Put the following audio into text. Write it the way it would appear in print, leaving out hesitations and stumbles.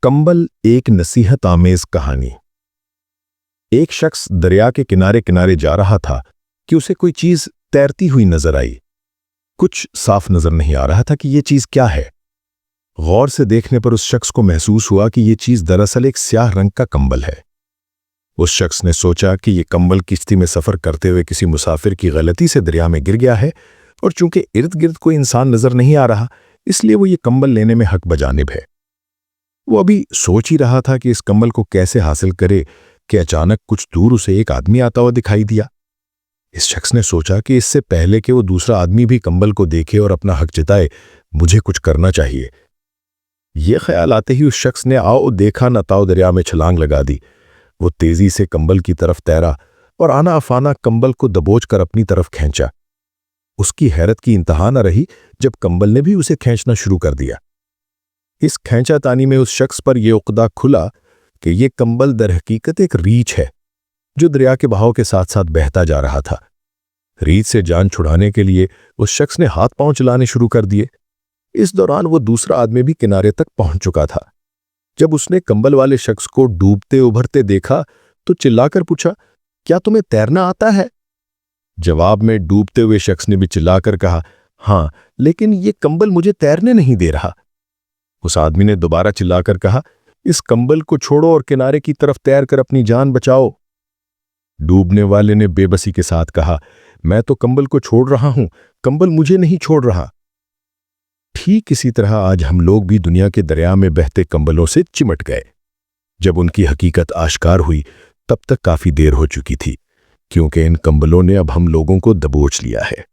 کمبل ایک نصیحت آمیز کہانی۔ ایک شخص دریا کے کنارے کنارے جا رہا تھا کہ اسے کوئی چیز تیرتی ہوئی نظر آئی۔ کچھ صاف نظر نہیں آ رہا تھا کہ یہ چیز کیا ہے۔ غور سے دیکھنے پر اس شخص کو محسوس ہوا کہ یہ چیز دراصل ایک سیاہ رنگ کا کمبل ہے۔ اس شخص نے سوچا کہ یہ کمبل کشتی میں سفر کرتے ہوئے کسی مسافر کی غلطی سے دریا میں گر گیا ہے، اور چونکہ ارد گرد کوئی انسان نظر نہیں آ رہا، اس لیے وہ یہ کمبل لینے میں حق بجانب ہے۔ وہ ابھی سوچ ہی رہا تھا کہ اس کمبل کو کیسے حاصل کرے کہ اچانک کچھ دور اسے ایک آدمی آتا ہوا دکھائی دیا۔ اس شخص نے سوچا کہ اس سے پہلے کہ وہ دوسرا آدمی بھی کمبل کو دیکھے اور اپنا حق جتائے، مجھے کچھ کرنا چاہیے۔ یہ خیال آتے ہی اس شخص نے آؤ دیکھا نہ تاؤ دریا میں چھلانگ لگا دی۔ وہ تیزی سے کمبل کی طرف تیرا اور آنا افانا کمبل کو دبوچ کر اپنی طرف کھینچا۔ اس کی حیرت کی انتہا نہ رہی جب کمبل نے بھی اسے کھینچنا شروع کر دیا۔ اس کھینچا تانی میں اس شخص پر یہ عقدہ کھلا کہ یہ کمبل در حقیقت ایک ریچھ ہے جو دریا کے بہاؤ کے ساتھ ساتھ بہتا جا رہا تھا۔ ریچھ سے جان چھڑانے کے لیے اس شخص نے ہاتھ پاؤں چلانے شروع کر دیے۔ اس دوران وہ دوسرا آدمی بھی کنارے تک پہنچ چکا تھا۔ جب اس نے کمبل والے شخص کو ڈوبتے ابھرتے دیکھا تو چلا کر پوچھا، کیا تمہیں تیرنا آتا ہے؟ جواب میں ڈوبتے ہوئے شخص نے بھی چلا کر کہا، ہاں، لیکن یہ کمبل مجھے تیرنے نہیں دے رہا۔ اس آدمی نے دوبارہ چلا کر کہا، اس کمبل کو چھوڑو اور کنارے کی طرف تیر کر اپنی جان بچاؤ۔ ڈوبنے والے نے بے بسی کے ساتھ کہا، میں تو کمبل کو چھوڑ رہا ہوں، کمبل مجھے نہیں چھوڑ رہا۔ ٹھیک اسی طرح آج ہم لوگ بھی دنیا کے دریا میں بہتے کمبلوں سے چمٹ گئے۔ جب ان کی حقیقت آشکار ہوئی تب تک کافی دیر ہو چکی تھی، کیونکہ ان کمبلوں نے اب ہم لوگوں کو دبوچ لیا ہے۔